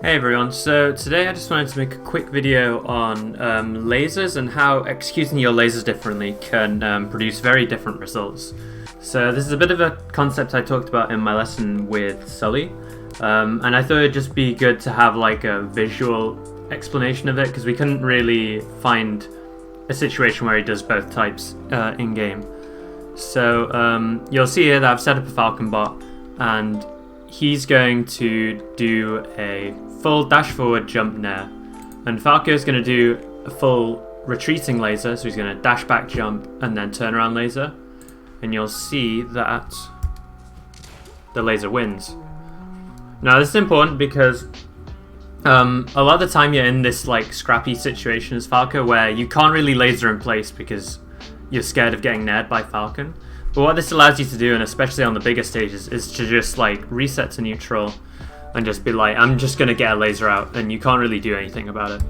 Hey everyone, so today I just wanted to make a quick video on lasers and how executing your lasers differently can produce very different results. So this is a bit of a concept I talked about in my lesson with Sully, and I thought it'd just be good to have like a visual explanation of it because we couldn't really find a situation where he does both types in-game. So you'll see here that I've set up a Falcon bot and he's going to do a full dash forward jump nair, and Falco's going to do a full retreating laser, so he's going to dash back jump and then turn around laser, and you'll see that the laser wins. Now this is important because a lot of the time you're in this like scrappy situation as Falco where you can't really laser in place because you're scared of getting naired by Falcon. But what this allows you to do, and especially on the bigger stages, is to just like reset to neutral and just be like, I'm just going to get a laser out, and you can't really do anything about it.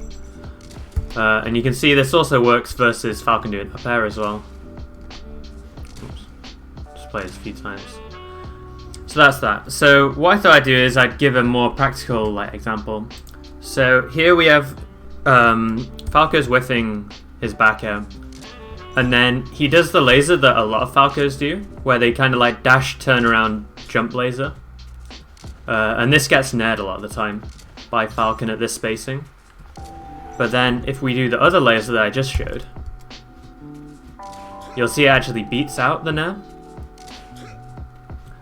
And you can see this also works versus Falcon doing up air as well. Oops. Just play this a few times. So that's that. So what I thought I'd do is I'd give a more practical like example. So here we have Falco's whiffing his back air. And then he does the laser that a lot of Falcos do, where they kind of like dash, turn around, jump laser. And this gets naired a lot of the time by Falcon at this spacing. But then if we do the other laser that I just showed, you'll see it actually beats out the nair.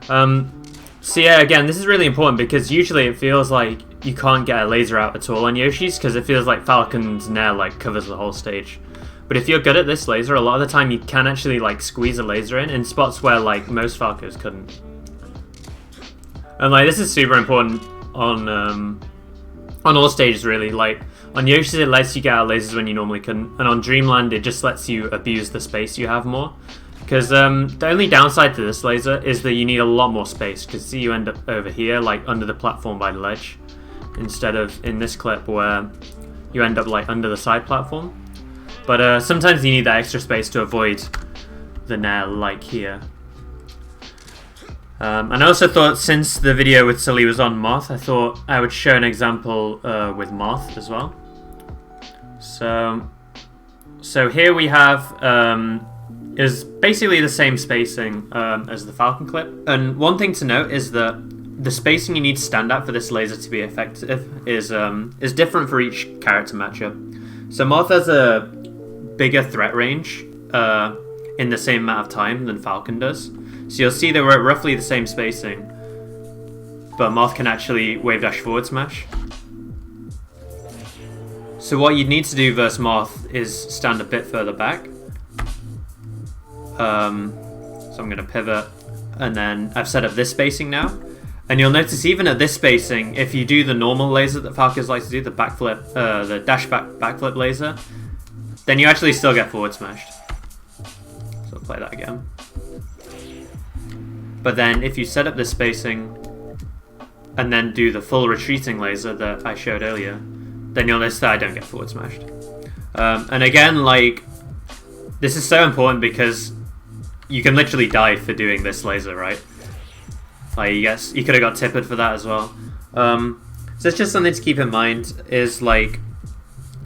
So yeah, again, this is really important because usually it feels like you can't get a laser out at all on Yoshi's because it feels like Falcon's nair like covers the whole stage. But if you're good at this laser, a lot of the time you can actually like squeeze a laser in spots where like most Falcos couldn't. And like this is super important on all stages really. Like on Yoshi's it lets you get out lasers when you normally couldn't, and on Dreamland it just lets you abuse the space you have more. Because the only downside to this laser is that you need a lot more space. Because see, you end up over here like under the platform by the ledge, instead of in this clip where you end up like under the side platform. But sometimes you need that extra space to avoid the nair like here. And I also thought since the video with Sully was on Moth, I thought I would show an example with Moth as well. So here we have is basically the same spacing as the Falcon clip. And one thing to note is that the spacing you need to stand at for this laser to be effective is different for each character matchup. So Moth has a bigger threat range in the same amount of time than Falcon does. So you'll see that we're at roughly the same spacing, but Moth can actually wave dash forward smash. So what you'd need to do versus Moth is stand a bit further back. So I'm going to pivot, and then I've set up this spacing now. And you'll notice even at this spacing, if you do the normal laser that Falcons like to do, the backflip, the dashback backflip laser, then you actually still get forward smashed. So I'll play that again. But then if you set up this spacing and then do the full retreating laser that I showed earlier, then you'll notice that I don't get forward smashed. And again, like, this is so important because you can literally die for doing this laser, right? Like, you could have got tippered for that as well. So it's just something to keep in mind is like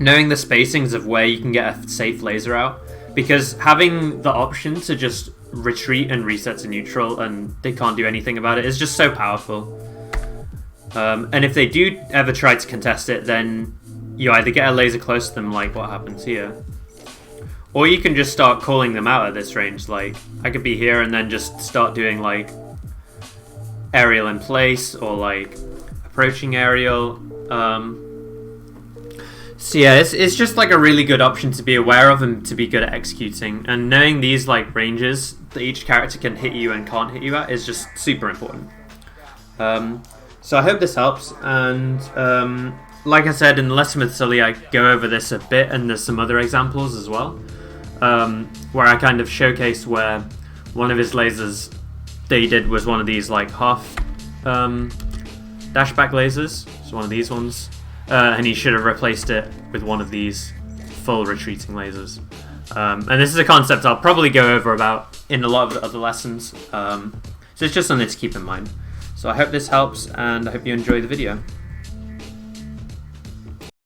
knowing the spacings of where you can get a safe laser out, because having the option to just retreat and reset to neutral and they can't do anything about it is just so powerful. And if they do ever try to contest it, then you either get a laser close to them like what happens here, or you can just start calling them out at this range. Like I could be here and then just start doing like aerial in place or like approaching aerial. So yeah, it's just like a really good option to be aware of and to be good at executing. And knowing these like ranges that each character can hit you and can't hit you at is just super important. So I hope this helps. And like I said in the lesson with Sully, I go over this a bit, and there's some other examples as well, where I kind of showcase where one of his lasers that he did was one of these like half dashback lasers. So one of these ones. And he should have replaced it with one of these full retreating lasers. And this is a concept I'll probably go over about in a lot of the other lessons. So it's just something to keep in mind. So I hope this helps, and I hope you enjoy the video.